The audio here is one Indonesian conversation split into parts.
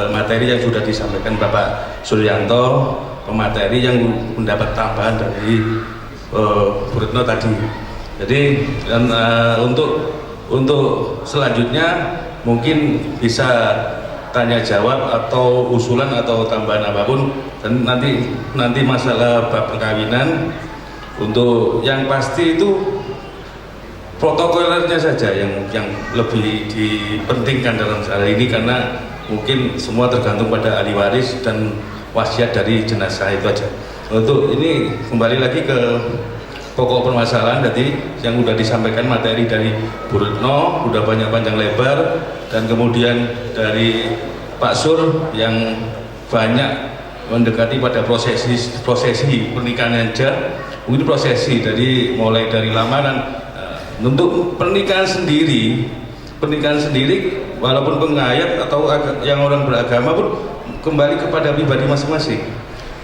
materi yang sudah disampaikan Bapak Suryanto, pemateri yang mendapat tambahan dari Bu Retno tadi. Jadi untuk selanjutnya mungkin bisa tanya jawab atau usulan atau tambahan apapun, dan nanti masalah bab perkawinan untuk yang pasti itu protokolernya saja yang lebih dipentingkan dalam hal ini, karena mungkin semua tergantung pada ahli waris dan wasiat dari jenazah itu aja. Untuk ini kembali lagi ke pokok permasalahan tadi yang sudah disampaikan materi dari Bu Retno, sudah banyak panjang lebar, dan kemudian dari Pak Sur yang banyak mendekati pada prosesi pernikahan aja, mungkin prosesi dari mulai dari lamaran. Untuk pernikahan sendiri walaupun penghayat atau yang orang beragama pun kembali kepada pribadi masing-masing.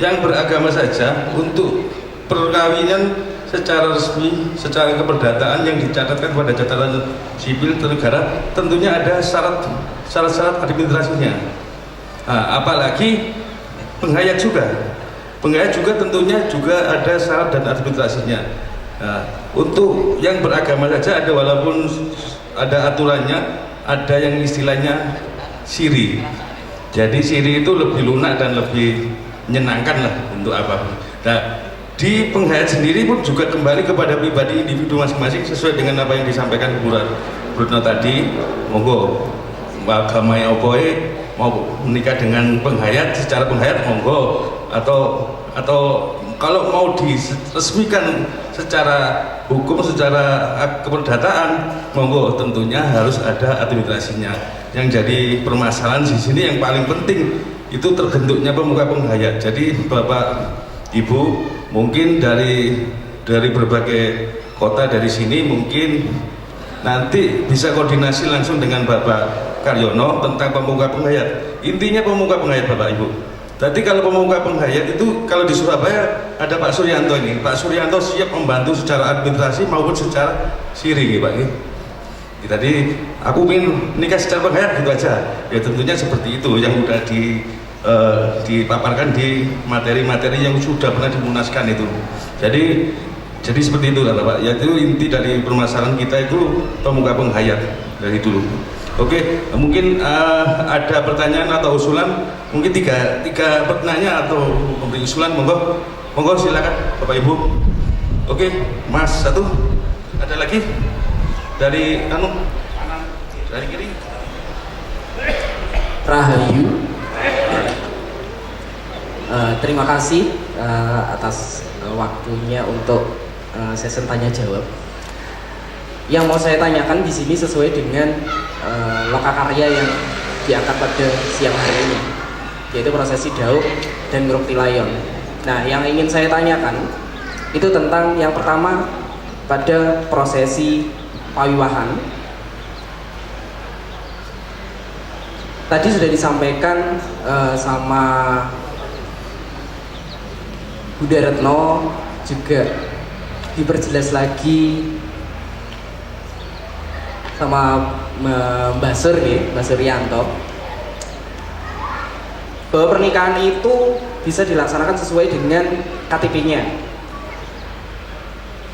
Yang beragama saja untuk perkawinan secara resmi, secara keperdataan yang dicatatkan pada catatan sipil negara, tentunya ada syarat-syarat administrasinya. Nah, apalagi penghayat juga tentunya juga ada syarat dan administrasinya. Nah, untuk yang beragama saja ada, walaupun ada aturannya, ada yang istilahnya siri. Jadi siri itu lebih lunak dan lebih menyenangkan lah untuk apa. Nah, di penghayat sendiri pun juga kembali kepada pribadi individu masing-masing sesuai dengan apa yang disampaikan Bu Retno tadi. Monggo agama yang opoe mau menikah dengan penghayat, secara penghayat monggo, atau kalau mau diresmikan secara hukum, secara keperdataan, monggo, tentunya harus ada administrasinya. Yang jadi permasalahan di sini yang paling penting itu terbentuknya pemuka penghayat. Jadi Bapak Ibu mungkin dari berbagai kota dari sini mungkin nanti bisa koordinasi langsung dengan Bapak Karyono tentang pemuka penghayat. Intinya pemuka penghayat Bapak Ibu. Tadi kalau pemuka penghayat itu kalau di Surabaya ada Pak Suryanto ini. Pak Suryanto siap membantu secara administrasi maupun secara siri, Pak. Tadi aku ingin nikah secara penghayat gitu aja. Ya tentunya seperti itu yang sudah dipaparkan di materi-materi yang sudah pernah dimunaskan itu. Jadi seperti itulah Bapak. Yaitu inti dari permasalahan kita itu pemuka penghayat dari dulu. Oke, mungkin ada pertanyaan atau usulan, mungkin tiga pertanyaan atau memberi usulan, monggo silakan Bapak Ibu. Oke, Mas satu, ada lagi dari kanan, dari kiri. Rahayu. Terima kasih atas waktunya untuk sesi tanya jawab. Yang mau saya tanyakan di sini sesuai dengan lokakarya yang diangkat pada siang hari ini, yaitu prosesi Dauk dan Ngruk Tilayon. Nah, yang ingin saya tanyakan itu tentang yang pertama pada prosesi pawiwahan. Tadi sudah disampaikan sama Bunda Retno, juga diperjelas lagi sama Mbak Sur nih, Mbak Suryanto, bahwa pernikahan itu bisa dilaksanakan sesuai dengan KTP-nya.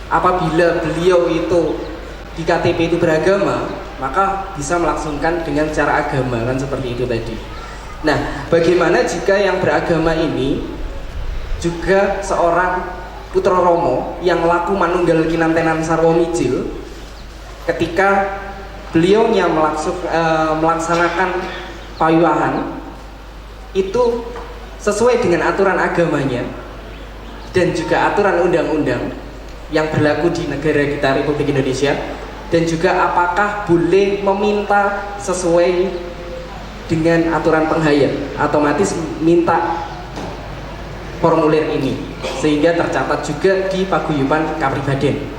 Apabila beliau itu di KTP itu beragama, maka bisa melangsungkan dengan cara agama, kan seperti itu tadi. Nah, bagaimana jika yang beragama ini juga seorang putra Romo yang laku manunggal kinantenan sarwa mijil, ketika beliaunya melaksanakan pawiwahan itu sesuai dengan aturan agamanya dan juga aturan undang-undang yang berlaku di negara kita Republik Indonesia, dan juga apakah boleh meminta sesuai dengan aturan penghayat, otomatis minta formulir ini sehingga tercatat juga di paguyuban kapribaden.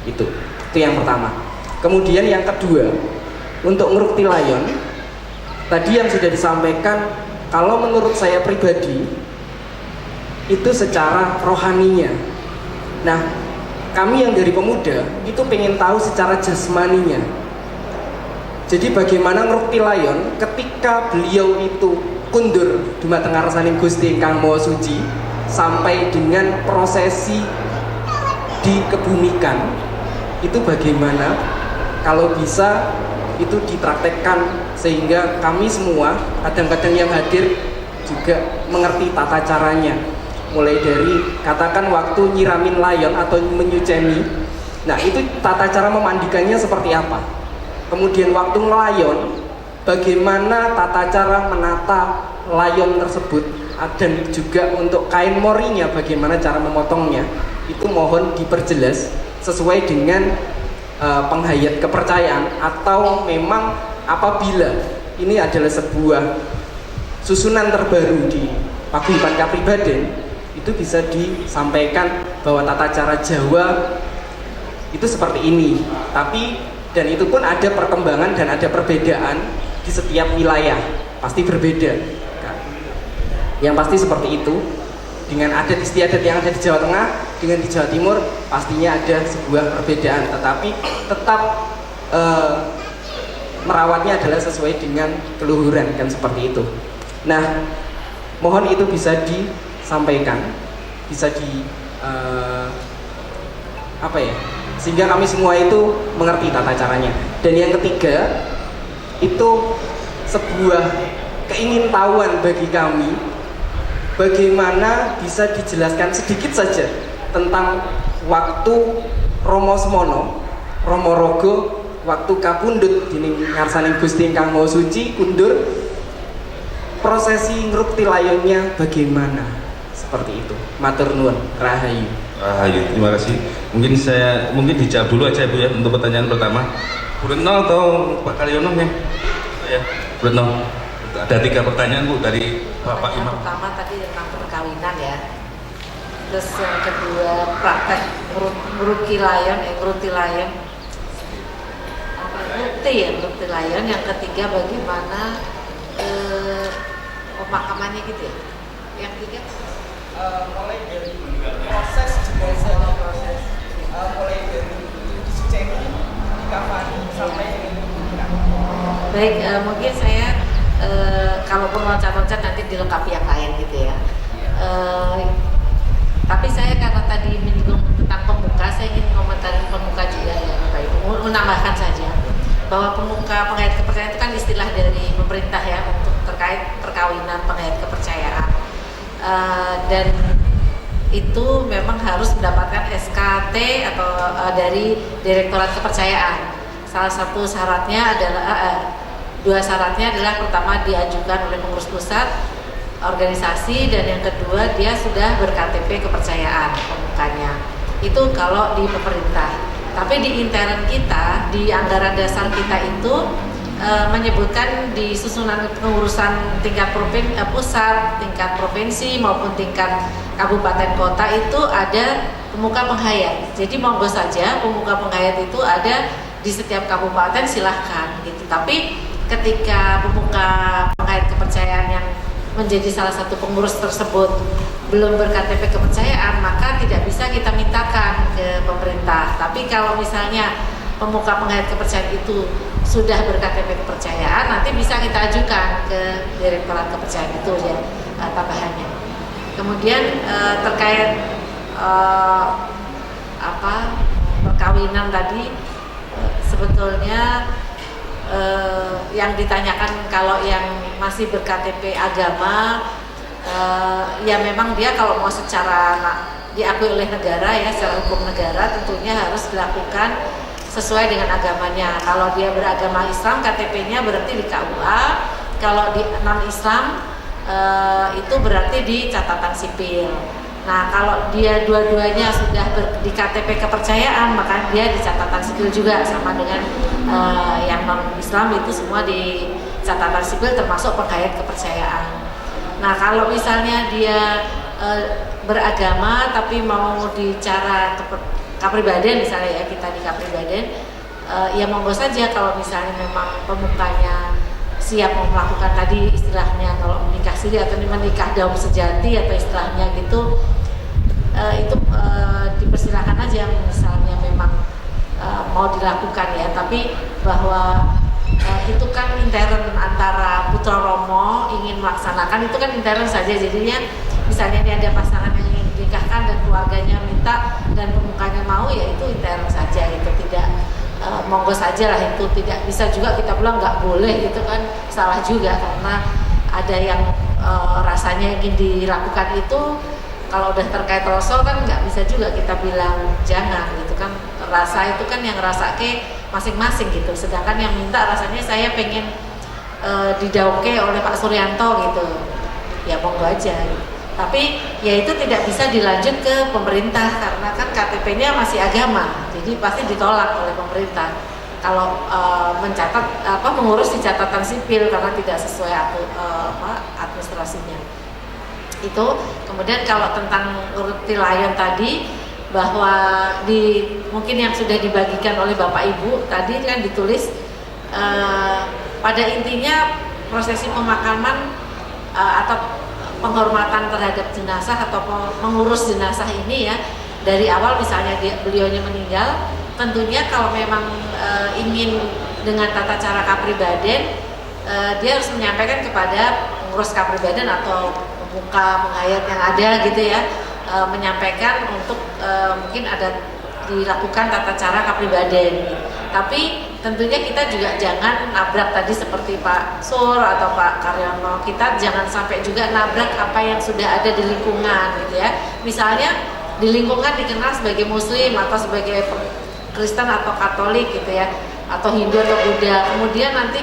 Itu yang pertama. Kemudian yang kedua, untuk Ngruk Tilayon tadi yang sudah disampaikan, kalau menurut saya pribadi itu secara rohaninya. Nah, kami yang dari pemuda itu pengen tahu secara jasmaninya. Jadi bagaimana Ngrukti Layon ketika beliau itu kundur dumateng ngarsaning Gusti Ingkang Maha Suci sampai dengan prosesi dikebumikan, itu bagaimana kalau bisa itu dipraktekkan sehingga kami semua kadang-kadang yang hadir juga mengerti tata caranya, mulai dari katakan waktu nyiramin layon atau menyuceni. Nah, itu tata cara memandikannya seperti apa, kemudian waktu ngelayon bagaimana tata cara menata layon tersebut, dan juga untuk kain morinya bagaimana cara memotongnya, itu mohon diperjelas sesuai dengan penghayat kepercayaan, atau memang apabila ini adalah sebuah susunan terbaru di Paguyuban Kapribaden, itu bisa disampaikan bahwa tata cara Jawa itu seperti ini, tapi dan itu pun ada perkembangan dan ada perbedaan di setiap wilayah, pasti berbeda kan? Yang pasti seperti itu. Dengan adat istiadat yang ada di Jawa Tengah dengan di Jawa Timur pastinya ada sebuah perbedaan, tetapi tetap merawatnya adalah sesuai dengan keluhuran, kan seperti itu. Nah, mohon itu bisa disampaikan, bisa sehingga kami semua itu mengerti tata caranya. Dan yang ketiga, itu sebuah keingintahuan bagi kami, bagaimana bisa dijelaskan sedikit saja tentang waktu Romo Semono, Romo Rogo, waktu kapundhut dening ngarsaning Gusti Ingkang Maha Suci kundur, prosesi Ngrukti Layonnya bagaimana, seperti itu. Matur nuwun, rahayu. Rahayu, terima kasih. Mungkin dijawab dulu aja Bu ya untuk pertanyaan pertama. Bu Retno atau Pak Karyono ya? Ya, Bu Retno. Ada 3 pertanyaan Bu dari Bapak Imam. Pertama tadi tentang perkawinan ya. Terus yang kedua praktek Ngrukti Layon, Ngrukti Layon. Ngrukti Layon. Yang ketiga bagaimana pemakamannya gitu ya. Yang ketiga Mulai dari proses jenazah, mulai dari disuceni, dikafani sampai dengan baik, mungkin saya kalaupun loncat-loncat nanti dilengkapi yang lain gitu ya. Tapi saya karena tadi menyinggung tentang pemuka, saya ingin komentarin pemuka juga ya Bapak Ibu. Menambahkan saja bahwa pemuka penghayat kepercayaan itu kan istilah dari pemerintah ya untuk terkait perkawinan penghayat kepercayaan. Dan itu memang harus mendapatkan SKT atau dari Direktorat Kepercayaan. Salah satu syaratnya adalah 2 syaratnya adalah pertama diajukan oleh pengurus pusat organisasi, dan yang kedua dia sudah ber-KTP kepercayaan pemukanya. Itu kalau di pemerintah. Tapi di intern kita, di anggaran dasar kita itu menyebutkan di susunan pengurusan tingkat pusat, tingkat provinsi maupun tingkat kabupaten kota itu ada pemuka penghayat. Jadi monggo saja pemuka penghayat itu ada di setiap kabupaten, silahkan gitu. Tapi ketika pemuka penghayat kepercayaan yang menjadi salah satu pengurus tersebut belum ber-KTP kepercayaan, maka tidak bisa kita mintakan ke pemerintah. Tapi kalau misalnya pemuka penghayat kepercayaan itu sudah ber-KTP kepercayaan, nanti bisa kita ajukan ke Direktorat Kepercayaan itu ya tambahannya. Kemudian terkait perkawinan tadi, sebetulnya yang ditanyakan kalau yang masih ber-KTP agama, ya memang dia kalau mau secara diakui oleh negara ya, secara hukum negara tentunya harus dilakukan sesuai dengan agamanya. Kalau dia beragama Islam, KTP-nya berarti di KUA. Kalau di non-Islam itu berarti di catatan sipil. Nah, kalau dia dua-duanya sudah di KTP kepercayaan, maka dia di catatan sipil juga, sama dengan yang non-Islam itu semua di catatan sipil termasuk penghayat kepercayaan. Nah, kalau misalnya dia beragama tapi mau di cara Kapribaden misalnya ya, kita di Kapribaden, ya monggo saja kalau misalnya memang pemukanya siap mau melakukan tadi istilahnya kalau menikah siri atau menikah daum sejati atau istilahnya gitu, itu dipersilakan aja misalnya memang mau dilakukan ya. Tapi bahwa itu kan intern antara putra romo ingin melaksanakan, itu kan intern saja. Jadinya misalnya ini ada pasangan yang ingin menikahkan dan keluarganya minta dan pemukanya mau, ya itu intern saja, itu tidak monggo saja lah, itu tidak bisa juga kita bilang nggak boleh, gitu kan salah juga, karena ada yang rasanya ingin dilakukan itu kalau udah terkait rasul kan nggak bisa juga kita bilang jangan, gitu kan. Rasa itu kan yang rasa ke masing-masing gitu, sedangkan yang minta rasanya saya pengen didauke oleh Pak Suryanto gitu, ya monggo aja gitu. Tapi ya itu tidak bisa dilanjut ke pemerintah karena kan KTP-nya masih agama, jadi pasti ditolak oleh pemerintah kalau mencatat mengurus di catatan sipil karena tidak sesuai administrasinya. Itu kemudian kalau tentang urut tilayan tadi, bahwa mungkin yang sudah dibagikan oleh Bapak Ibu tadi kan ditulis pada intinya prosesi pemakaman atau penghormatan terhadap jenazah atau mengurus jenazah ini ya, dari awal misalnya beliaunya meninggal, tentunya kalau memang ingin dengan tata cara kapribaden, dia harus menyampaikan kepada pengurus kapribaden atau pemuka penghayat yang ada gitu ya, menyampaikan untuk mungkin ada dilakukan tata cara kapribaden. Tapi tentunya kita juga jangan nabrak tadi seperti Pak Sur atau Pak Karyono, kita jangan sampai juga nabrak apa yang sudah ada di lingkungan gitu ya. Misalnya di lingkungan dikenal sebagai Muslim atau sebagai Kristen atau Katolik gitu ya, atau Hindu atau Buddha, kemudian nanti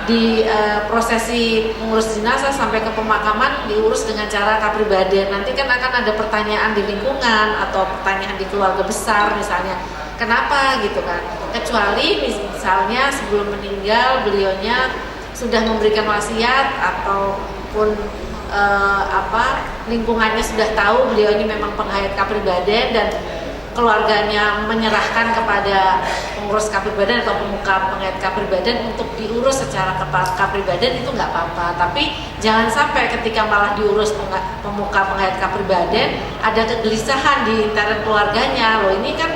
di prosesi mengurus jenazah sampai ke pemakaman diurus dengan cara kapribaden, nanti kan akan ada pertanyaan di lingkungan atau pertanyaan di keluarga besar misalnya, kenapa gitu kan, kecuali misalnya sebelum meninggal beliaunya sudah memberikan wasiat ataupun lingkungannya sudah tahu beliau ini memang penghayat kapribaden dan keluarganya menyerahkan kepada pengurus kapribaden atau pemuka penghayat kapribaden untuk diurus secara kapribaden, itu nggak apa-apa. Tapi jangan sampai ketika malah diurus pemuka penghayat kapribaden ada kegelisahan di intern keluarganya, loh ini kan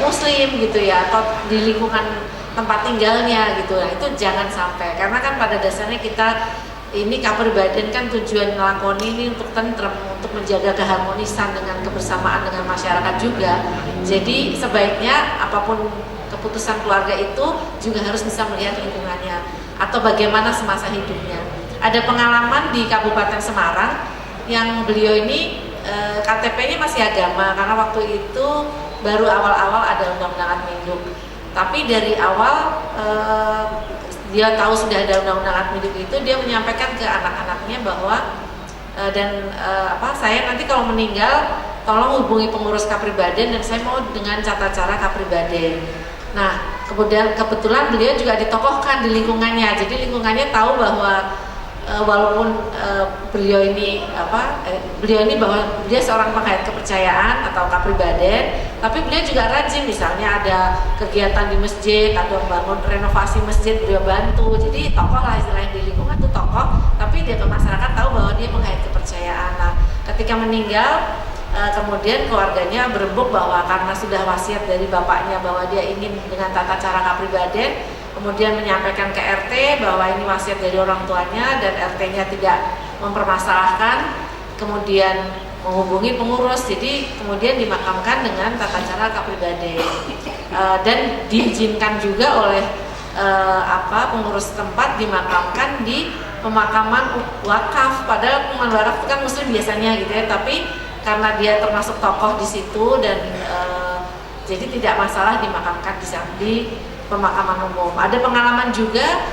Muslim gitu ya, atau di lingkungan tempat tinggalnya gitu. Nah itu jangan sampai, karena kan pada dasarnya kita ini kapribaden kan tujuan ngelakoni ini untuk tentrem, untuk menjaga keharmonisan dengan kebersamaan dengan masyarakat juga. Jadi sebaiknya apapun keputusan keluarga itu juga harus bisa melihat lingkungannya atau bagaimana semasa hidupnya. Ada pengalaman di Kabupaten Semarang yang beliau ini KTP-nya masih agama karena waktu itu baru awal-awal ada undang-undang adminuk. Tapi dari awal dia tahu sudah ada undang-undang adminuk itu, dia menyampaikan ke anak-anaknya bahwa saya nanti kalau meninggal tolong hubungi pengurus kapribaden dan saya mau dengan tata cara kapribaden. Nah kebetulan beliau juga ditokohkan di lingkungannya, jadi lingkungannya tahu bahwa walaupun beliau ini bahwa dia seorang penghayat kepercayaan atau kapribaden, tapi beliau juga rajin, misalnya ada kegiatan di masjid atau membangun renovasi masjid beliau bantu. Jadi tokoh lah istilahnya di lingkungan itu tokoh, tapi dia ke masyarakat tahu bahwa dia penghayat kepercayaan. Nah ketika meninggal kemudian keluarganya berembuk bahwa karena sudah wasiat dari bapaknya bahwa dia ingin dengan tata cara kapribaden, kemudian menyampaikan ke RT bahwa ini wasiat dari orang tuanya dan RT-nya tidak mempermasalahkan, kemudian menghubungi pengurus, jadi kemudian dimakamkan dengan tata cara kapribaden dan diizinkan juga oleh pengurus tempat dimakamkan di pemakaman wakaf. Padahal pemakaman wakaf itu kan Muslim biasanya gitu ya, tapi karena dia termasuk tokoh di situ dan jadi tidak masalah dimakamkan di pemakaman umum. Ada pengalaman juga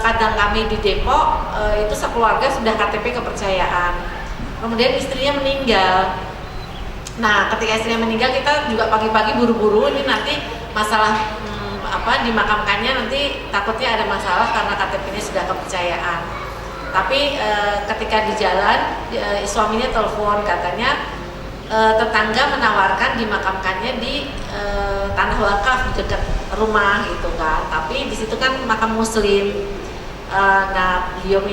kadang kami di Depok itu sekeluarga sudah KTP kepercayaan, kemudian istrinya meninggal. Nah ketika istrinya meninggal kita juga pagi-pagi buru-buru, ini nanti masalah dimakamkannya nanti takutnya ada masalah karena KTP-nya sudah kepercayaan. Tapi ketika di jalan suaminya telepon, katanya tetangga menawarkan dimakamkannya di tanah wakaf di dekat rumah gitu kan, tapi di situ kan makam Muslim. Nah beliau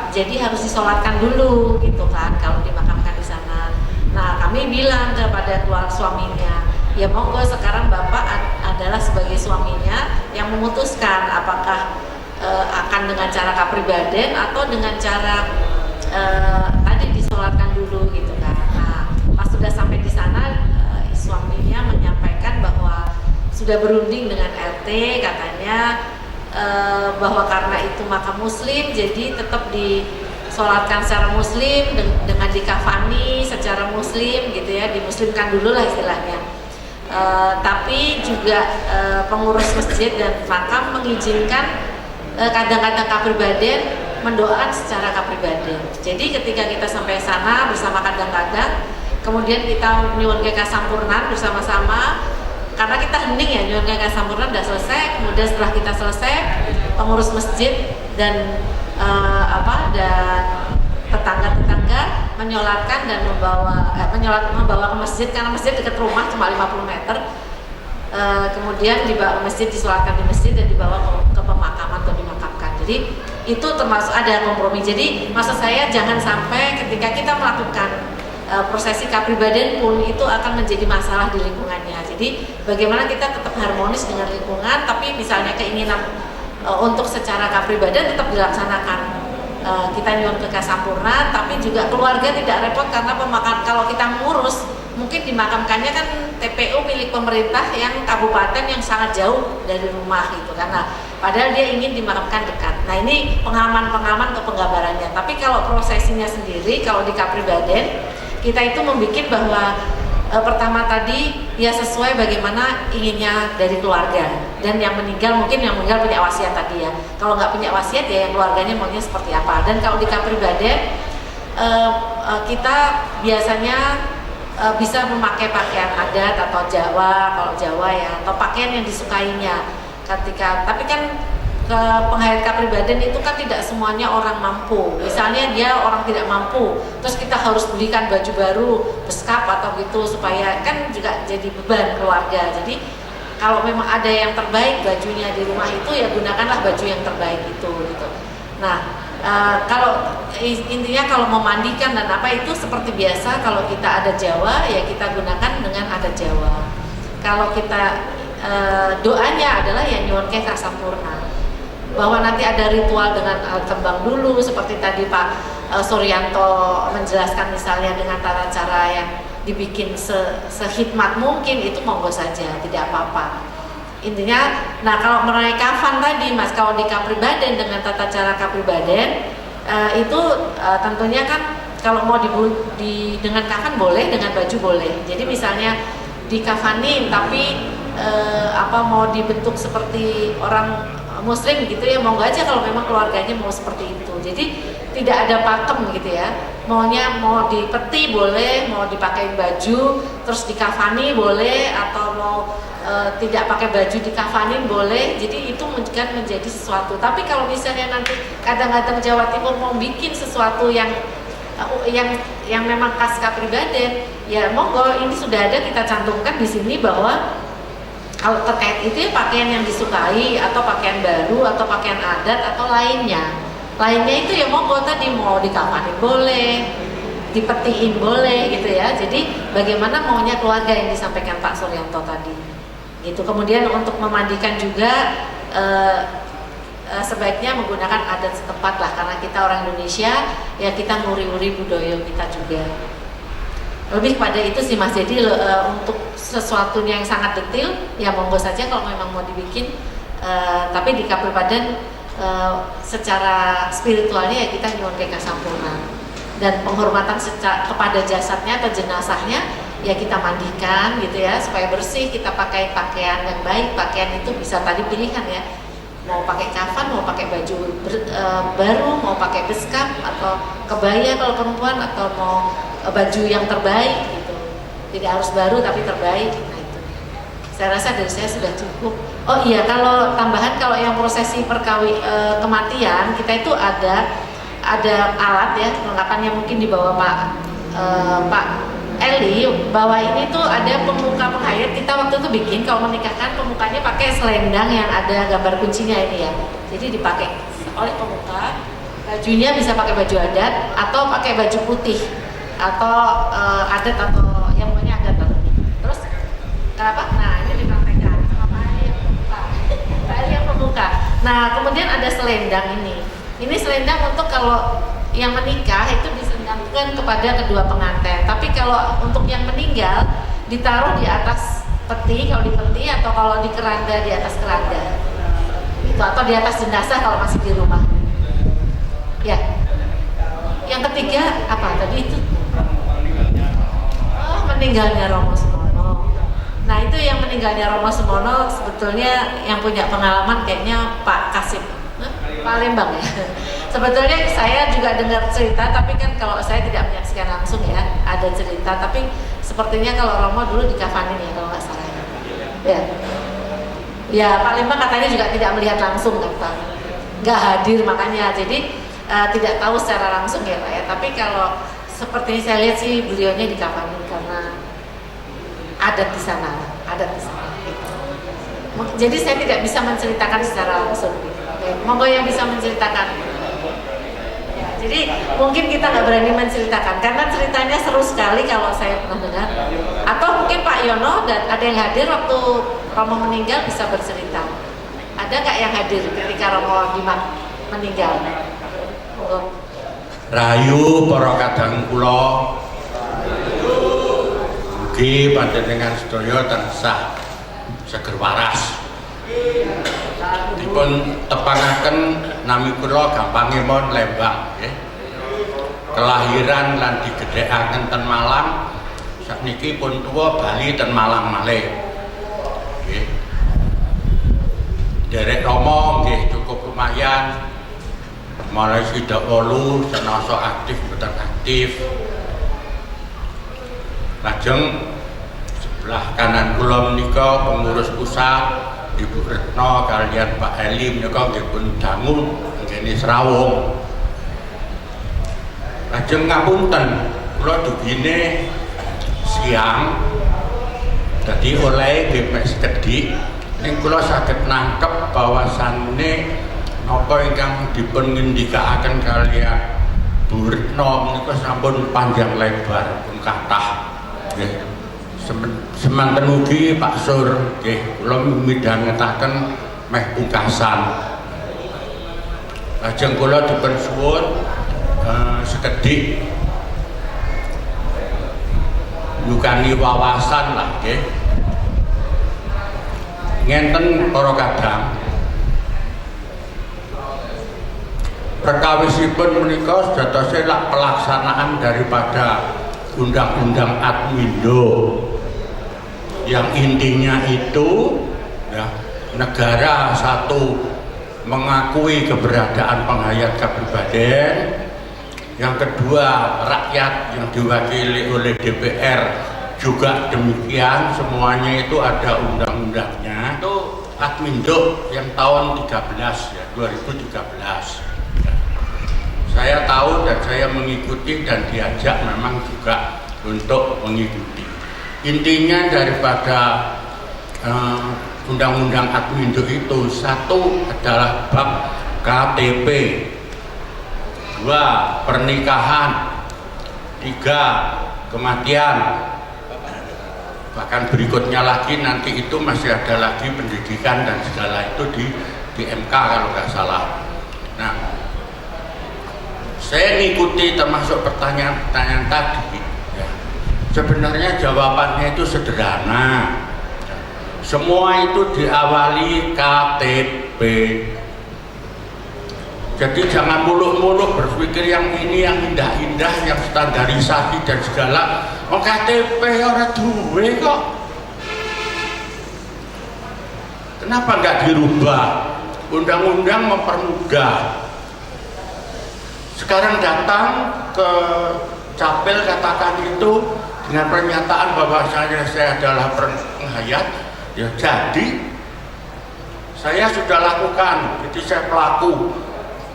jadi harus disolatkan dulu gitu kan kalau dimakamkan di sana. Nah kami bilang kepada keluarga suaminya, ya monggo sekarang Bapak adalah sebagai suaminya yang memutuskan apakah akan dengan cara kapribaden atau dengan cara tadi disolatkan dulu gitu kan. Nah, pas sudah sampai di sana suaminya menyampaikan bahwa sudah berunding dengan RT katanya bahwa karena itu makam muslim jadi tetap disolatkan secara muslim dengan dikafani secara muslim gitu ya, dimuslimkan dulu lah istilahnya. Tapi juga pengurus masjid dan makam mengizinkan kadang-kadang kapribaden mendoakan secara kapribaden. Jadi ketika kita sampai sana bersama kadang-kadang, kemudian kita nyuwun ke kasampurnan bersama-sama, karena kita hening ya nyuwun ke kasampurnan udah selesai. Kemudian setelah kita selesai, pengurus masjid dan dan tetangga-tetangga menyolatkan dan membawa ke masjid, karena masjid dekat rumah cuma 50 meter. Kemudian dibawa ke masjid, disolatkan di masjid dan dibawa ke pemakaman atau dimakamkan. Jadi itu termasuk ada kompromi. Jadi maksud saya jangan sampai ketika kita melakukan prosesi kapribaden pun itu akan menjadi masalah di lingkungannya. Jadi bagaimana kita tetap harmonis dengan lingkungan, tapi misalnya keinginan untuk secara kapribaden tetap dilaksanakan. Kita nyuwun ke kasampurna, tapi juga keluarga tidak repot karena kalau kita mengurus mungkin dimakamkannya kan TPU milik pemerintah yang kabupaten yang sangat jauh dari rumah gitu karena padahal dia ingin dimakamkan dekat. Nah ini pengalaman atau penggambarannya. Tapi kalau prosesinya sendiri kalau di kapribaden kita itu membuat bahwa pertama tadi ya sesuai bagaimana inginnya dari keluarga, dan yang meninggal mungkin yang meninggal punya wasiat tadi ya, kalau nggak punya wasiat ya yang keluarganya maunya seperti apa. Dan kalau di kapribaden kita biasanya bisa memakai pakaian adat atau Jawa, kalau Jawa ya, atau pakaian yang disukainya tapi kan penghayat kapribaden itu kan tidak semuanya orang mampu. Misalnya dia orang tidak mampu, terus kita harus belikan baju baru, beskap atau gitu supaya kan juga jadi beban keluarga. Jadi kalau memang ada yang terbaik bajunya di rumah itu ya gunakanlah baju yang terbaik itu gitu. Nah kalau intinya kalau memandikan dan apa itu seperti biasa, kalau kita ada Jawa ya kita gunakan dengan adat Jawa. Kalau kita doanya adalah ya nyuwun ke kasampurna, bahwa nanti ada ritual dengan alat tembang dulu seperti tadi Pak Suryanto menjelaskan misalnya dengan tata cara yang dibikin sehikmat mungkin, itu monggo saja, tidak apa-apa. Intinya, nah kalau menaik kafan tadi Mas, kalau di kapribaden dengan tata cara kapribaden itu tentunya kan kalau mau dengan kafan boleh, dengan baju boleh. Jadi misalnya dikafanin tapi mau dibentuk seperti orang muslim gitu ya, monggo aja kalau memang keluarganya mau seperti itu. Jadi tidak ada pakem gitu ya, maunya mau dipeti boleh, mau dipakai baju terus dikafani boleh, atau mau tidak pakai baju dikafanin boleh. Jadi itu kan menjadi sesuatu. Tapi kalau misalnya nanti kadang-kadang Jawa Timur mau bikin sesuatu yang memang khas kapribaden, ya monggo, ini sudah ada kita cantumkan di sini bahwa kalau terkait itu ya pakaian yang disukai atau pakaian baru atau pakaian adat atau lainnya itu ya monggo, tadi mau dikafanin boleh, dipetiin boleh gitu ya. Jadi bagaimana maunya keluarga yang disampaikan Pak Suryanto tadi gitu. Kemudian untuk memandikan juga sebaiknya menggunakan adat setempat lah, karena kita orang Indonesia ya, kita nguri-nguri budaya kita juga. Lebih pada itu sih Mas. Jadi untuk sesuatunya yang sangat detail ya monggo saja kalau memang mau dibikin, tapi di kapribaden secara spiritualnya ya kita nyuwun ke kasampurna, dan penghormatan kepada jasadnya atau jenazahnya ya kita mandikan gitu ya supaya bersih. Kita pakai pakaian yang baik, pakaian itu bisa tadi pilihan ya, mau pakai kafan, mau pakai baju baru, mau pakai beskap atau kebaya kalau perempuan, atau mau baju yang terbaik gitu, tidak harus baru tapi terbaik. Nah itu saya rasa dari saya sudah cukup. Oh iya, kalau tambahan, kalau yang prosesi kematian kita itu ada alat ya, perlengkapan yang mungkin dibawa Pak Eli, bahwa ini tuh ada pemuka penghayat. Kita waktu itu bikin kalau menikahkan pemukanya pakai selendang yang ada gambar kuncinya ini ya, jadi dipakai oleh pemuka. Bajunya bisa pakai baju adat atau pakai baju putih atau adat atau yang pokoknya adat. Terus Kenapa? Nah, ini dipraktekkan sama Pak Ali yang pemuka. Pak Ali yang pemuka. Nah, kemudian ada selendang ini. Ini selendang untuk kalau yang menikah itu diselendangkan kepada kedua pengantin. Tapi kalau untuk yang meninggal ditaruh di atas peti, kalau di peti, atau kalau di keranda di atas keranda. Itu atau di atas jenazah kalau masih di rumah. Ya. Yang ketiga apa tadi itu? Oh, meninggalnya Romo Sumono. Nah, itu yang meninggalnya Romo Sumono sebetulnya yang punya pengalaman kayaknya Pak Kasim. Palembang ya. Sebetulnya saya juga dengar cerita, tapi kan kalau saya tidak menyaksikan langsung ya, ada cerita. Tapi sepertinya kalau Romo dulu dikafanin ya kalau nggak salah. Ya. Ya, Palembang katanya juga tidak melihat langsung kan Pak. Nggak hadir makanya. Jadi tidak tahu secara langsung ya Pak ya. Tapi kalau seperti saya lihat sih beliaunya dikafanin karena adat di sana, adat di sana. Gitu. Jadi saya tidak bisa menceritakan secara langsung. Monggo yang bisa menceritakan. Ya, jadi mungkin kita nggak berani menceritakan karena ceritanya seru sekali kalau saya pernah dengar. Atau mungkin Pak Yono dan ada yang hadir waktu Romo meninggal bisa bercerita. Ada nggak yang hadir ketika Romo Bima meninggal? Monggo. Rahayu para kadang kula. Mugi panjenengan sedaya tansah seger waras. Dipun tepangaken nami kula gampangipun Lembang nggih. Kelahiran lan digedhekaken ten Malang. Sakniki pun tuwa bali ten Malang malih. Nggih. Derek Romo nggih cukup lumayan. Mulai sida 8 senasa aktif mboten aktif. Lajeng sebelah kanan kula menika pengurus pusat Ibu Retno kalian Pak Eli menika nggih pun dangu nggene Serawung. Lajeng ngapunten kula dugine siang dadi oleh BPS Kedhik ning kula saged nangkep bahwasanne napa ingkang dipun ngendikaaken kalian Bu Retno menika sampun panjang lebar pun kathah nggih. Semanten ugi Pak Sur nggih kula midhangetaken meh pungkasan. Lajeng kula dipun suwun sekedhik nyukani wawasan lah nggih. Ngenten para kadang perkawisipun menika sedaya lak pelaksanaan daripada Undang-Undang Admindo yang intinya itu ya, negara satu mengakui keberadaan penghayat kabupaten, yang kedua rakyat yang diwakili oleh DPR juga demikian, semuanya itu ada undang-undangnya. Itu Admindo yang tahun 13 ya 2013 ya. Saya tahu dan saya mengikuti dan diajak memang juga untuk mengikuti. Intinya daripada undang-undang Admindo itu, satu adalah bab KTP, 2 pernikahan, 3 kematian, bahkan berikutnya lagi nanti itu masih ada lagi pendidikan dan segala itu di MK kalau nggak salah. Nah, saya ngikuti termasuk pertanyaan-pertanyaan tadi. Sebenarnya jawabannya itu sederhana. Semua itu diawali KTP. Jadi jangan muluk-muluk berpikir yang ini yang indah-indah, yang standarisasi dan segala. Oh, KTP orang duwe kok. Kenapa nggak dirubah? Undang-undang mempermudah. Sekarang datang ke Capil katakan itu dengan pernyataan bahwa saya adalah penghayat, ya jadi saya sudah lakukan, jadi saya pelaku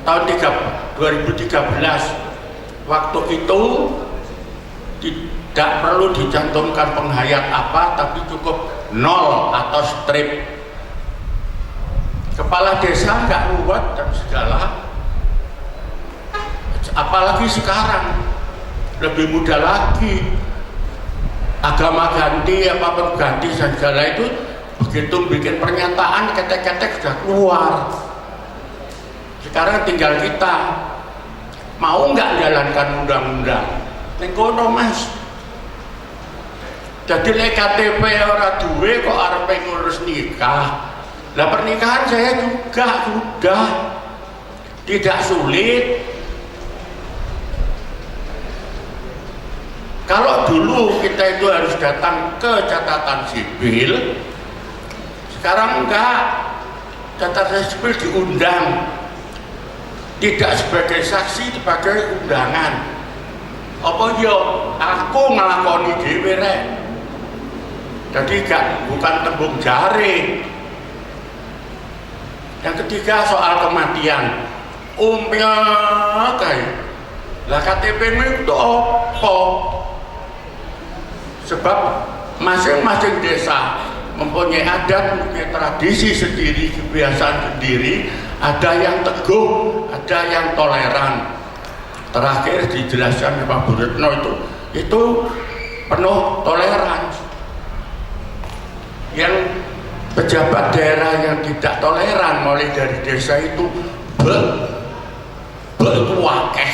tahun 2013. Waktu itu tidak perlu dicantumkan penghayat apa, tapi cukup 0 atau strip. Kepala desa nggak ruwet dan segala. Apalagi sekarang lebih mudah lagi. agama ganti, apapun ganti dan segala itu, begitu bikin pernyataan ketek-ketek sudah keluar. Sekarang tinggal kita mau nggak jalankan undang-undang. Nengkono mas. Jadi lek KTP ora duwe kok arep ngurus nikah. Lah pernikahan saya juga sudah tidak sulit. Kalau dulu kita itu harus datang ke catatan sipil, sekarang enggak. Catatan sipil diundang, tidak sebagai saksi, sebagai undangan. Apa yo aku ngelakoni dhewe rek. Jadi bukan tembung jare. Yang ketiga soal kematian. Umpya kae. Lah KTP-mu itu apa? Sebab masing-masing desa mempunyai adat, mempunyai tradisi sendiri, kebiasaan sendiri. Ada yang teguh, ada yang toleran. Terakhir dijelaskan Pak Bu Retno itu penuh toleransi. Yang pejabat daerah yang tidak toleran mulai dari desa itu itu wakeh.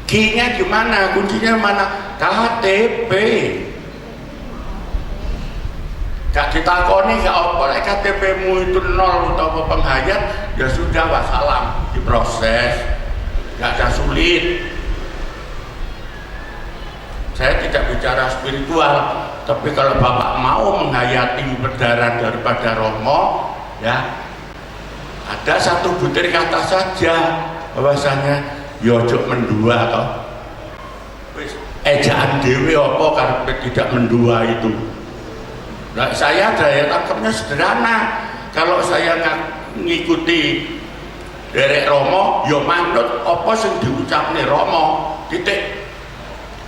Kinya gimana? Kuncinya mana? KTP. Gak ditakoni gak apa KTP-mu itu nol atau penghayat, ya sudah wassalam, diproses. Gak ada sulit. Saya tidak bicara spiritual, tapi kalau Bapak mau menghayati berdarah daripada Romo, ya ada satu butir kata saja bahwasanya yojok mendua toh. Ejaan dewe apa karena tidak mendua itu. Nah, saya daya tangkapnya sederhana. Kalau saya ngikuti derek Romo, yo manut apa sing diucapne Romo, titik.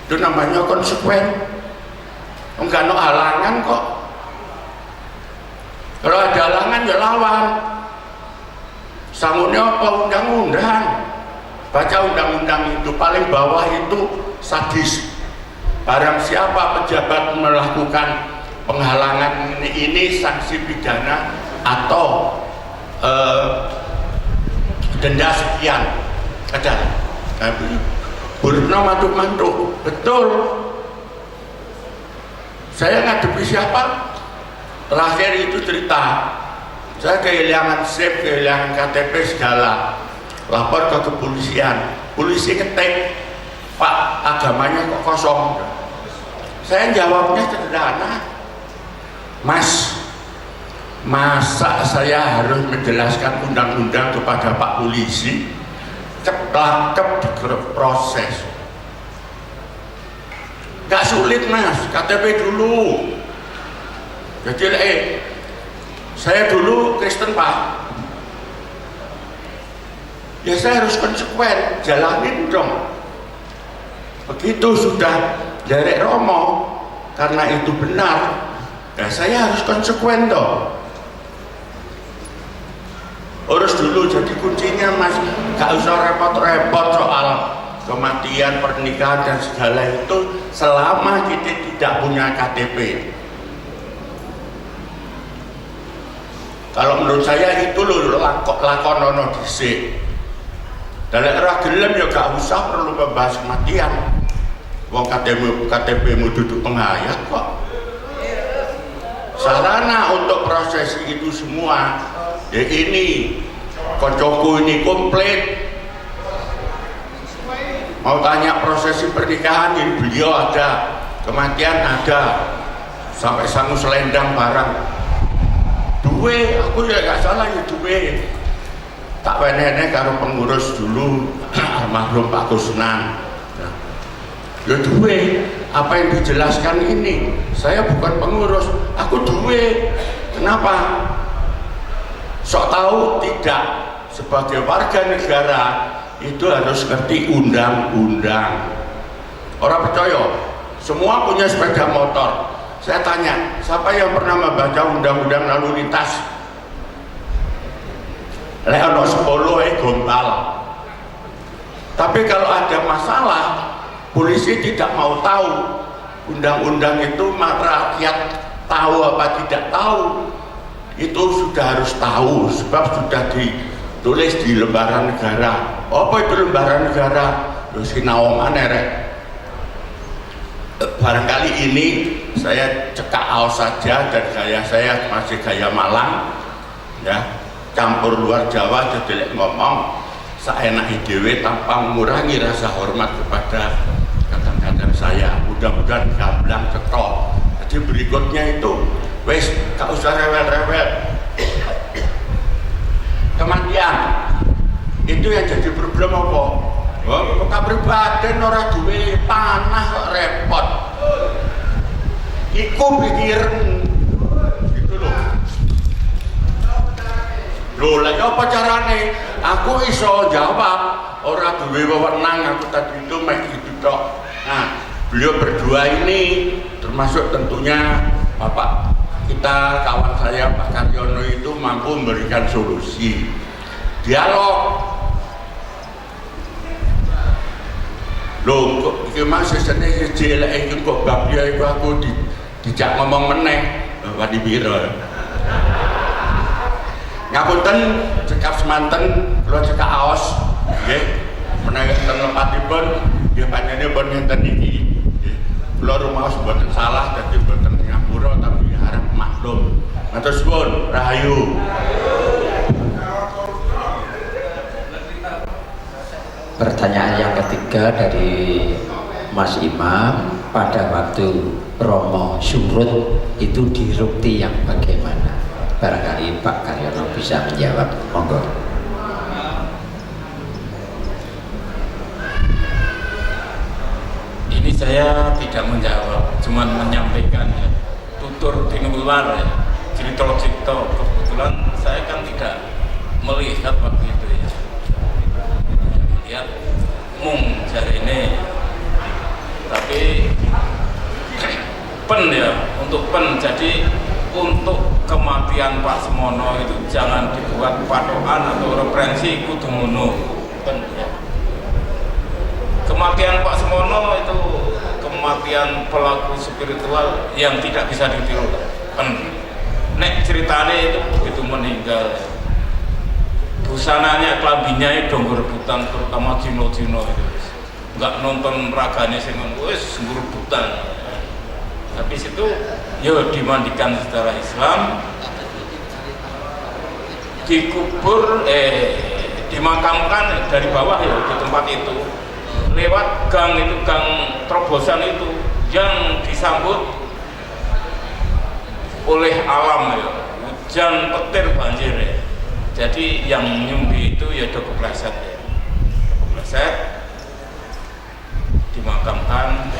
Itu namanya konsekuen. Enggak ada halangan kok. Kalau ada halangan ya lawan. Sangunnya apa undang-undang. Baca undang-undang itu paling bawah itu sadis. Barang siapa pejabat melakukan penghalangan ini sanksi pidana atau denda sekian. Ada. Burno mantuk-mantuk, betul. Saya ngadepi siapa? Terakhir itu cerita, saya kehilangan SIM, kehilangan KTP segala. Lapor ke kepolisian, polisi ketik, Pak agamanya kok kosong. Saya jawabnya sederhana, Mas, masa saya harus menjelaskan undang-undang kepada Pak polisi? Ceplakep diproses. Gak sulit mas, KTP dulu. Jadi saya dulu Kristen pak. Ya saya harus konsekuen, jalanin dong. Begitu sudah dari Romo, karena itu benar, ya saya harus konsekuen dong. Urus dulu, jadi kuncinya mas, gak usah repot-repot soal kematian, pernikahan dan segala itu selama kita tidak punya KTP. Kalau menurut saya itu loh lakonono dhisik. Dalek ora gelem ya gak usah perlu membahas kematian. Wong KTP-mu duduk penghayat kok. Sarana untuk proses itu semua. Ya ini koncoku ini komplit. Mau tanya prosesi pernikahan ini beliau ada, kematian ada, sampai sangu selendang barang. Duwe, aku ya gak salah ya duwe. Tak wenene karo pengurus dulu almarhum Pak Kusnan. Ya duwe, apa yang dijelaskan ini? Saya bukan pengurus, aku duwe. Kenapa? Sok tahu tidak, sebagai warga negara itu harus ngerti undang-undang. Orang percaya, semua punya sepeda motor. Saya tanya, siapa yang pernah membaca undang-undang lalu lintas? Leono 10 gombal. Tapi kalau ada masalah, polisi tidak mau tahu undang-undang itu, maka rakyat tahu apa tidak tahu itu sudah harus tahu, sebab sudah ditulis di lembaran negara. Apa itu lembaran negara? Loh sinau maneh rek. Barangkali ini saya cekak aos saja, dan gaya saya masih gaya Malang ya, campur luar Jawa, jadi ngomong seenak dhewe tanpa mengurangi rasa hormat kepada kadang-kadang saya. Mudah-mudahan gamblang cetok. Jadi berikutnya itu wes gak usah rewel-rewel. Kematian itu yang jadi problem apa? Oh, kapribaden ora duwe tanah kok repot. Iku pikiran gitu loh. Loh, lha apa carane? Aku iso jawab, ora duwe wewenang aku tadi itu mek gitu tok. Nah, beliau berdua ini termasuk tentunya Bapak kita, kawan saya Pak Karyono itu mampu memberikan solusi. Dialog. Loh, kok iki masih seneng jelek iki kok bab dia iku aku dijak ngomong meneh. Wadi pira. Ngapunten cekap semanten kula cekak aos nggih menawi ten lepatipun nggih panjenengan ngenten iki nggih. Kula rumaos mboten salah dadi mboten ngapura tapi harap maklum. Matur suwun, rahayu. Pertanyaan yang ketiga dari Mas Imam, pada waktu Romo surut itu dirukti yang bagaimana? Barangkali Pak Karyono bisa menjawab, monggo. Ini saya tidak menjawab, cuman menyampaikan ya. Tutur di luar ya, cerita-cerita. Kebetulan saya kan tidak melihat waktu itu ya. Lihat mung jari ini, tapi pen ya, untuk pen. Jadi untuk kematian Pak Semono itu jangan dibuat patokan atau referensi kudu ngono. Pen ya. Kematian Pak Semono itu kematian pelaku spiritual yang tidak bisa ditiru. Pen. Nek ceritanya itu begitu meninggal, busananya, kelambinya itu rebutan, terutama Cino-Cino itu nggak nonton raganya sing wis rebutan. Habis itu ya dimandikan secara Islam, dikubur, dimakamkan dari bawah ya di tempat itu, lewat gang itu, gang terobosan itu yang disambut oleh alam ya, hujan petir banjir ya. Jadi yang nyumbi itu ya kepleset ya, kepleset, dimakamkan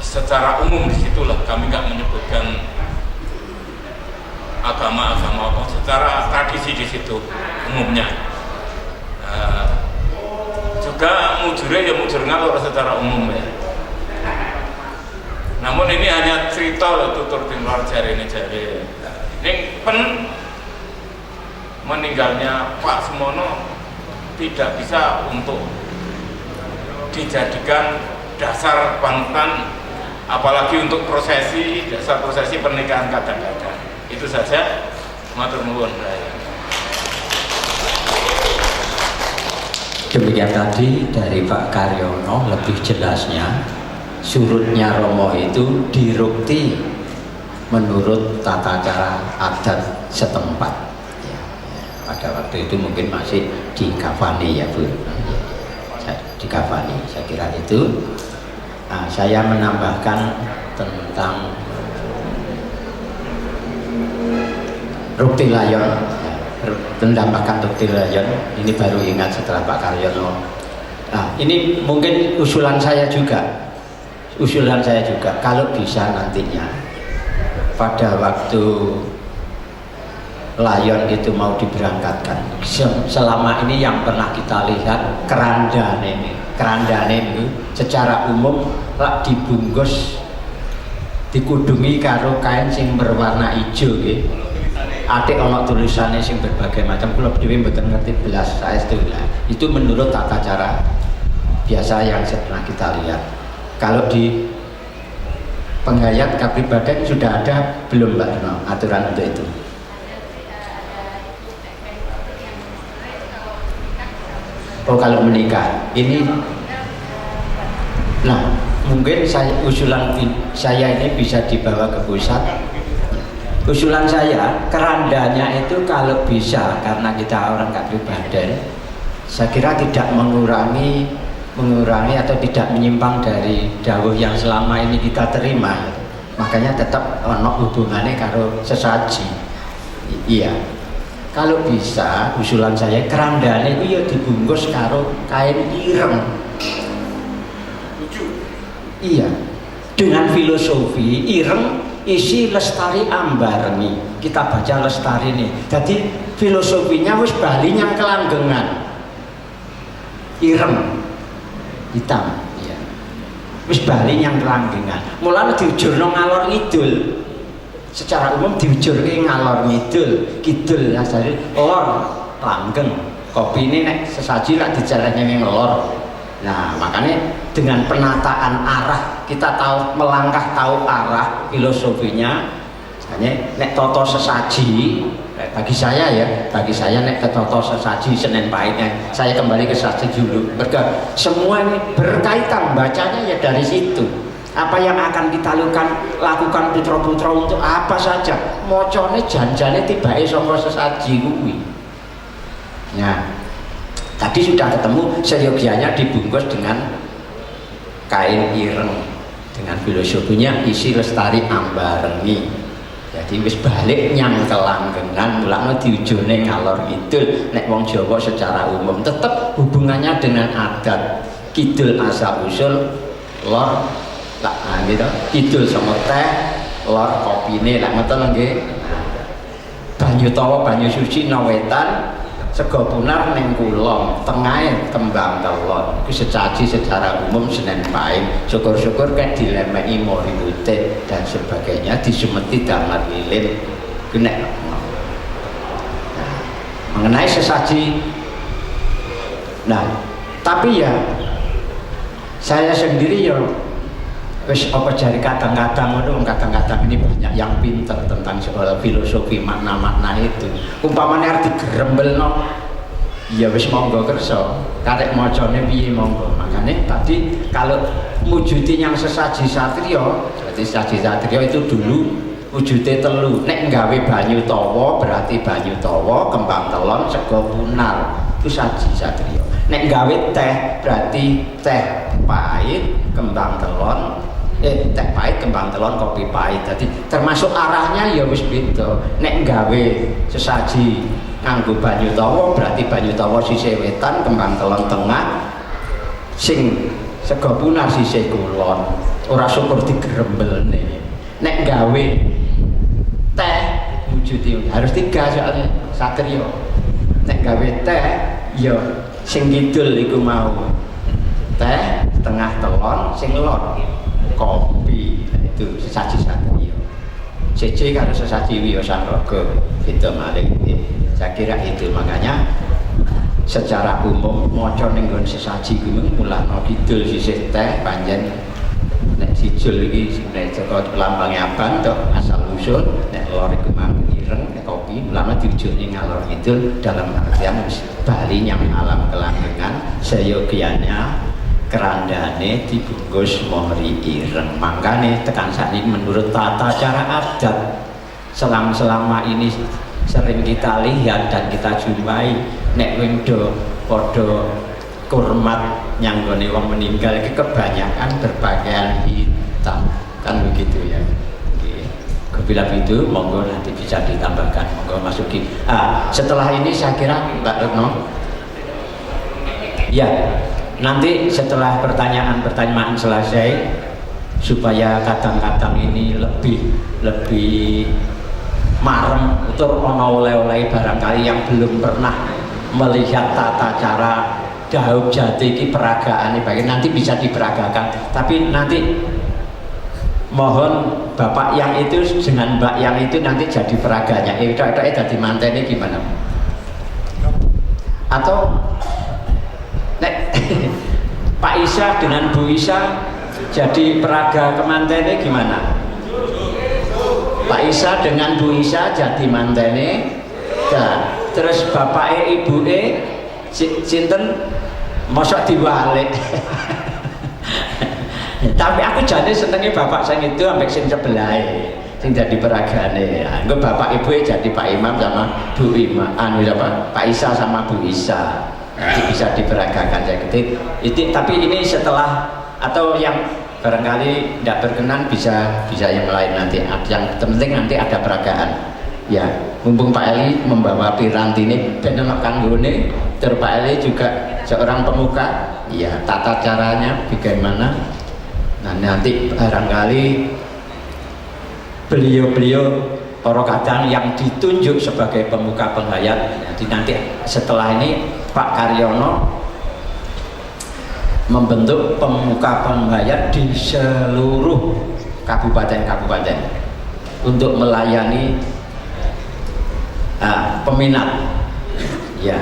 secara umum. Disitulah kami nggak menyebutkan agama-agama apa, secara tradisi di situ umumnya. Juga mujure ya mujur ngalor secara umum ya. Namun ini hanya cerita loh, tutur timur jari ini jari. Ini pen meninggalnya Pak Semono tidak bisa untuk dijadikan dasar panutan, apalagi untuk prosesi, dasar prosesi pernikahan kadang-kadang. Itu saja, matur nuwun. Demikian tadi dari Pak Karyono, lebih jelasnya surutnya Romo itu dirukti menurut tata cara adat setempat ya, pada waktu itu mungkin masih dikafani ya Bu, dikafani, saya kira itu. Nah, saya menambahkan tentang rukti layon ya, menambahkan rukti layon ini baru ingat setelah Pak Karyono. Nah, ini mungkin usulan saya juga, kalau bisa nantinya pada waktu layon itu mau diberangkatkan, selama ini yang pernah kita lihat kerandane itu secara umum lak dibungkus, dikudungi karo kain sing berwarna hijau nggih. Atik ana tulisannya sing berbagai macam, kula dhewe mboten ngerti belas saestu lah. Itu menurut tata cara biasa yang pernah kita lihat. Kalau di penghayat kepribadian sudah ada belum Mbak Rino aturan untuk itu? Oh, kalau menikah ini, nah mungkin usulan saya ini bisa dibawa ke pusat. Usulan saya, kerandanya itu kalau bisa, karena kita orang kepribadian, saya kira tidak mengurangi atau tidak menyimpang dari dawuh yang selama ini kita terima. Makanya tetap ono hubungannya karo sesaji. Iya. Kalau bisa, usulan saya kerandane itu ya dibungkus karo kain ireng. Iya. Dengan filosofi ireng isi lestari ambarni. Kita baca lestari nih. Jadi filosofinya wis bali nyang kelanggengan. Ireng hitam. Iya. Wis bali nyang kelanggengan. Mulane diujurno ngalor ngidul. Secara umum diujurke ngalor ngidul, kidul asale lor langgeng. Kopi ini nek sesaji lak dijalane ning lor. Nah, makanya dengan penataan arah kita tahu melangkah, tahu arah filosofinya. Hanya nek toto sesaji bagi saya nek toto sesaji Senen Pahitnya saya kembali ke sesaji dulu. Semua ini berkaitan bacanya ya dari situ. Apa yang akan kita lakukan putra-putra untuk apa saja mocone janjane tibake saka sesaji kuwi. Ya. Tadi sudah ketemu seyogianya dibungkus dengan kain ireng dengan filosofinya isi lestari ambarengi. Jadi wis balik nyang kelanggengan mulane diujune ngalor kidul. Nek wong Jawa secara umum tetap hubungannya dengan adat. Kidul asal usul, lor lah gitu. Kidul sama teh, lor kopine lah ngoten nggih. Banyu tawa banyu suci nawetan, sego punar ning kulon, tengahe kembang telon. Iku secaci secara umum Senen Pahit. Syukur-syukur kayak dilemeki mori putih dan sebagainya, disemeti damar lilin. Kena. Nah, mengenai sesaji, nah tapi ya saya sendiri ya wis apa jari kadang-kadang ini banyak yang pinter tentang soal filosofi makna-makna itu. Umpamanya arti gerembelno ya wis monggo kersa karek macane piye monggo. Makanya tadi kalau wujudin yang sesaji satria, berarti sesaji satria itu dulu wujudnya telu. Nek nggawe banyu tawa berarti banyu tawa, kembang telon, sego punar, itu saji satria. Nek nggawe teh berarti teh pahit, kembang telon, teh pahit, kembang telon, kopi pahit. Jadi termasuk arahnya ya wis beda. Nek nggawe sesaji nganggo banyu tawa berarti banyu tawa sisih wetan, kembang telon tengah, sing sego punar sisih kulon. Ora syukur digerembelne. Nek nggawe teh wujudnya harus 3 soalnya satria. Nek nggawe teh ya sing kidul iku mau teh, tengah telon, sing lor kopi. Nah, itu sesaji satria. CC karo sesaji wiyosan raga itu malih. Saya kira itu, makanya secara umum maca ning nggon sesaji kuwi mulane kidul sisih teh panjen. Nek sijul iki nek saka lambange abang tok asal usul, nek lor iku mang ireng, nek kopi mulane diujune ngalor kidul dalam artian wis bali nyang alam kelanggengan, seyogianya kerandane dibungkus mohri ireng. Makane tekan sakniki menurut tata cara adat selama ini sering kita lihat dan kita jumpai nek wing do padha kurmat nyanggone wong meninggal itu kebanyakan berpakaian hitam kan begitu ya. Bila itu monggo nanti bisa ditambahkan, monggo masuki. Setelah ini saya kira Mbak Retno ya nanti setelah pertanyaan selesai supaya kadang-kadang ini lebih marem utur ono oleh-oleh barangkali yang belum pernah melihat tata cara Daub Jati ini peragaan ini nanti bisa diperagakan, tapi nanti mohon bapak yang itu dengan mbak yang itu nanti jadi peraganya itu jadi mantennya gimana atau nek Pak Isa dengan Bu Isa jadi peraga kemantene gimana? Pak Isa dengan Bu Isa jadi mantene. Nah, terus bapake ibuke sinten mosok diwalik. Tapi aku jadi senengnya bapak saya itu sampai sing sebelahe sing jadi peragane. Engko bapak ibu jadi Pak Imam sama Bu Imam, Pak Isa sama Bu Isa. Nanti bisa diperagakan saya ketik. Tapi ini setelah atau yang barangkali tidak berkenan bisa yang lain nanti. Yang penting nanti ada peragaan. Ya, mumpung Pak Eli membawa piranti ini benar kanggone, terus Pak Eli juga seorang pemuka. Ya, tata caranya bagaimana? Nah, nanti barangkali beliau-beliau orang kadang yang ditunjuk sebagai pemuka penghayat nanti setelah ini Pak Karyono membentuk pemuka penghayat di seluruh kabupaten-kabupaten untuk melayani peminat ya.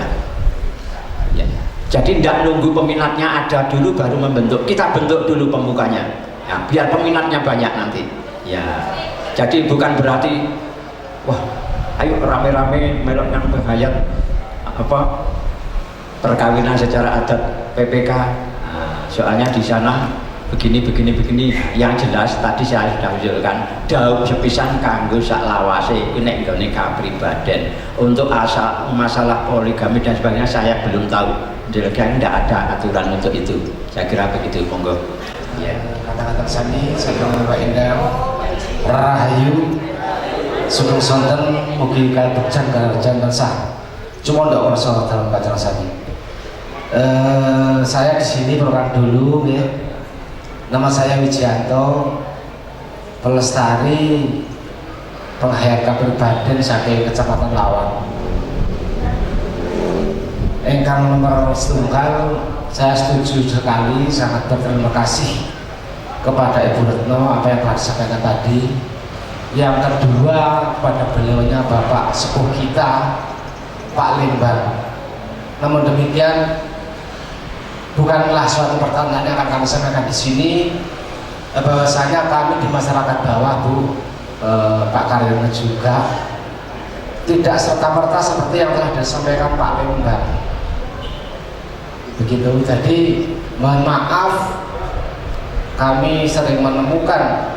Jadi tidak nunggu peminatnya ada dulu baru membentuk, kita bentuk dulu pemukanya ya, biar peminatnya banyak nanti ya. Jadi bukan berarti wah ayo rame-rame melok yang penghayat perkawinan secara adat PPK. Soalnya di sana begini yang jelas tadi saya sudah usulkan daup sepisan kanggo sak lawase iku nek nggone kapribaden. Untuk asal masalah poligami dan sebagainya saya belum tahu. Delegan tidak ada aturan untuk itu. Saya kira begitu, monggo. Ya, kata-kata sani sebelum Bapak Indah Rahayu Sugeng Sonten mugi kalebekjan kalajan tansah. Cuma ndak kersa dalam bacaan sani. Saya di sini program dulu ya. Nama saya Wijianto, pelestari penghayat kapribaden saking Kecamatan Lawang. Engkang nomor setunggal, saya setuju sekali, sangat berterima kasih kepada Ibu Retno apa yang telah disampaikan tadi. Yang kedua kepada beliaunya Bapak Sepuh kita Pak Lembang. Namun demikian bukanlah suatu pertanyaan yang akan kami sampaikan di sini, bahwasanya kami di masyarakat bawah Pak Karyono juga tidak serta-merta seperti yang telah disampaikan Pak Lembang. Begitu, jadi mohon maaf kami sering menemukan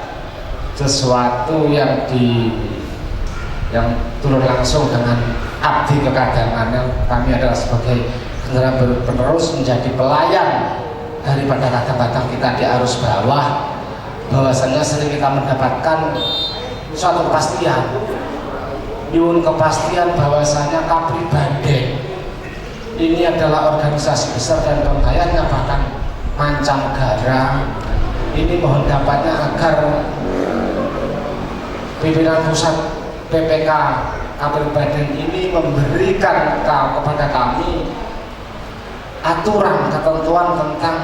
sesuatu yang turun langsung dengan abdi kekadangan. Kami adalah sebagai generasi penerus menjadi pelayan daripada kadang-kadang kita di arus bawah, bahwasanya sering kita mendapatkan suatu kepastian, nyuwun kepastian bahwasanya kapribaden ini adalah organisasi besar dan penghayatnya bahkan mancanegara. Ini mohon dapatnya agar pimpinan pusat PPK Kapribaden ini memberikan kepada kami aturan ketentuan tentang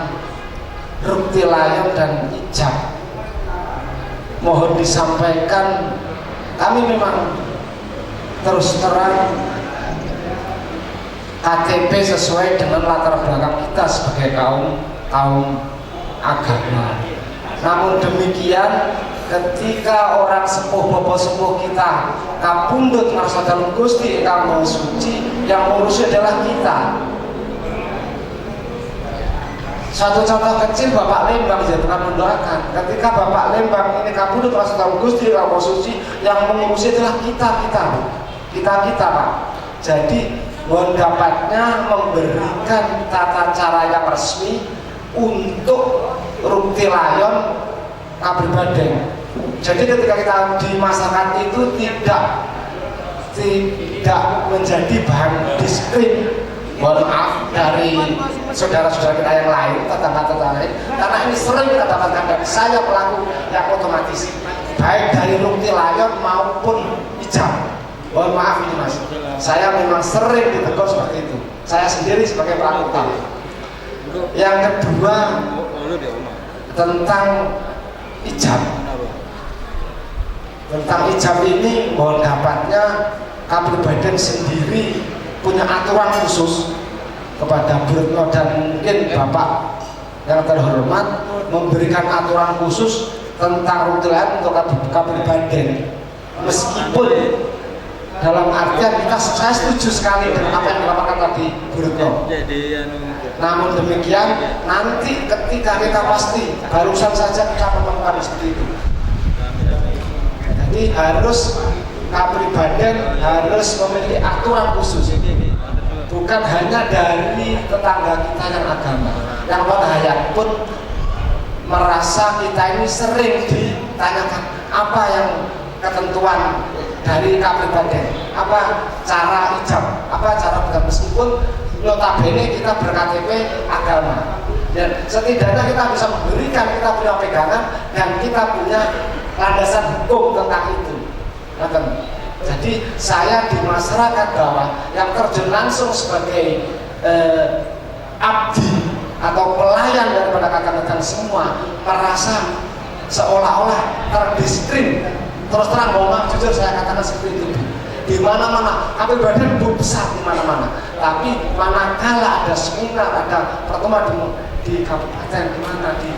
rukti layon dan ijab. Mohon disampaikan, kami memang terus terang KTP sesuai dengan latar belakang kita sebagai kaum agama. Namun demikian, ketika orang sepuh bapak sepuh kita kapundhut ngarsa dalem Gusti ingkang Maha Suci, yang mengurusnya adalah kita. Satu contoh kecil, Bapak Lembang saya pernah mendoakan, ketika Bapak Lembang ini kapundhut ngarsa dalem Gusti ingkang Maha Suci, yang mengurusnya adalah kita Pak. Jadi mohon dapatnya memberikan tata cara yang resmi untuk rukti layon kapribaden. Jadi ketika kita di masyarakat itu tidak menjadi bahan diskrim, mohon maaf dari saudara-saudara kita yang lain, tetangga-tetangga lain, karena ini sering kita dapatkan dari saya pelaku yang otomatis baik dari rukti layon maupun ijab. Mohon maaf ini Mas, saya memang sering ditegur seperti itu. Saya sendiri sebagai pelaku utama. Yang kedua tentang ijab. Tentang ijab ini mohon dapatnya Kapribaden sendiri punya aturan khusus kepada Bu Retno dan mungkin Bapak yang terhormat memberikan aturan khusus tentang rutilan untuk kabupaten, meskipun dalam artian saya setuju sekali dengan apa yang dilakukan tadi Bu Retno. Namun demikian nanti ketika kita pasti barusan saja kita menemukan seperti itu. Jadi harus kabupaten harus memiliki aturan khusus, bukan hanya dari tetangga kita yang agama. Yang Hayat pun merasa kita ini sering ditanyakan apa yang ketentuan dari kabupaten, apa cara ijab, apa cara beragama, meskipun notabene kita ber-KTP agama. Dan setidaknya kita bisa memberikan, kita punya pegangan dan kita punya landasan hukum tentang itu. Jadi saya di masyarakat bawah yang terjun langsung sebagai abdi atau pelayan daripada kakak-kakak semua merasa seolah-olah terdiskrim. Terus terang, mohon maaf, jujur saya katakan seperti itu. Di mana-mana, kabupaten besar di mana-mana. Tapi manakala ada seminar, ada pertemuan di kabupaten, di mana di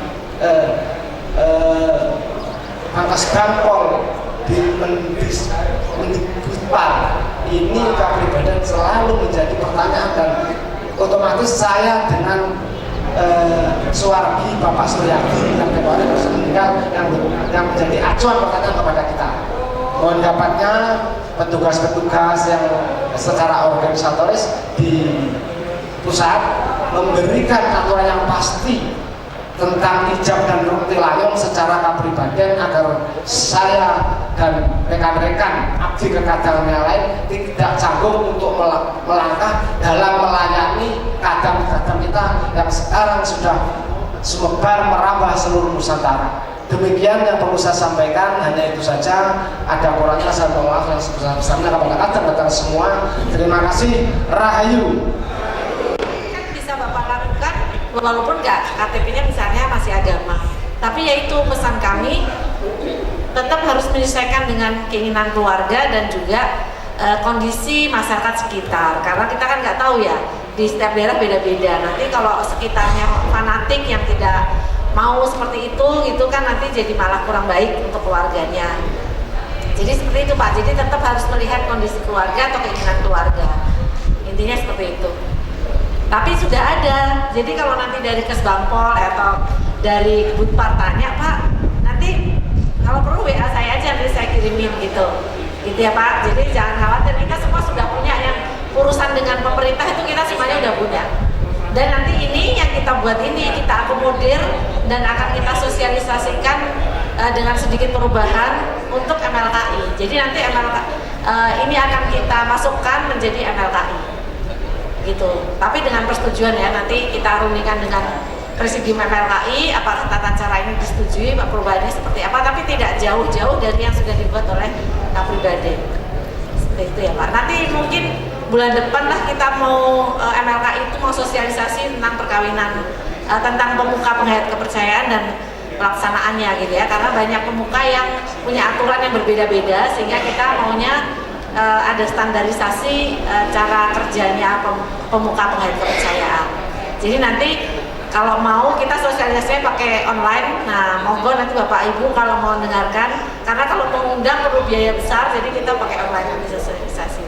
Pangkas Gampol, di Mendikbudpar, ini kabupaten selalu menjadi pertanyaan dan otomatis saya dengan Suwargi Bapak Suryadi yang kemarin meninggal yang menjadi acuan pertanyaan kepada kita. Mohon dapatnya petugas-petugas yang secara organisatoris di pusat memberikan aturan yang pasti tentang ijab dan rutilayong secara kabupaten agar saya dan rekan-rekan abdi kekadang yang lain tidak canggung untuk melangkah dalam melayani kadang-kadang kita yang sekarang sudah semebar merambah seluruh Nusantara. Demikian yang perlu saya sampaikan, hanya itu saja. Ada kurangnya saya mohon maaf yang sebesar-besarnya kepada kadang-kadang semua. Terima kasih. Rahayu. Kan bisa Bapak lakukan walaupun nggak KTP-nya misalnya masih agama, tapi yaitu pesan kami tetap harus menyesuaikan dengan keinginan keluarga dan juga kondisi masyarakat sekitar, karena kita kan nggak tahu ya, di setiap daerah beda-beda. Nanti kalau sekitarnya fanatik yang tidak mau seperti itu gitu kan, nanti jadi malah kurang baik untuk keluarganya. Jadi seperti itu Pak, jadi tetap harus melihat kondisi keluarga atau keinginan keluarga, intinya seperti itu. Tapi sudah ada, jadi kalau nanti dari Kesbangpol atau dari Budpar tanya, Pak, nanti kalau perlu WA saya aja, nanti saya kirimin gitu ya Pak. Jadi jangan khawatir, kita semua sudah punya yang urusan dengan pemerintah itu kita semuanya udah punya. Dan nanti ini yang kita buat ini, kita akomodir dan akan kita sosialisasikan dengan sedikit perubahan untuk MLKI. Jadi nanti ini akan kita masukkan menjadi MLKI. Gitu. Tapi dengan persetujuan ya, nanti kita runingkan dengan Presidium MLKI apakah tata cara ini disetujui, perubahannya seperti apa, tapi tidak jauh-jauh dari yang sudah dibuat oleh Kabupaten. Seperti itu ya Pak. Nanti mungkin bulan depan lah kita mau MLKI itu mau sosialisasi tentang perkawinan, tentang pemuka penghayat kepercayaan dan pelaksanaannya gitu ya, karena banyak pemuka yang punya aturan yang berbeda-beda, sehingga kita maunya ada standarisasi cara kerjanya pemuka penghayat kepercayaan. Jadi nanti kalau mau kita sosialisasinya pakai online. Nah, monggo nanti Bapak Ibu kalau mau dengarkan, karena kalau mengundang perlu biaya besar, jadi kita pakai online nanti sosialisasi.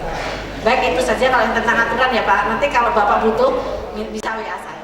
Baik, itu saja kalau yang tentang aturan ya Pak. Nanti kalau Bapak butuh bisa WA saya.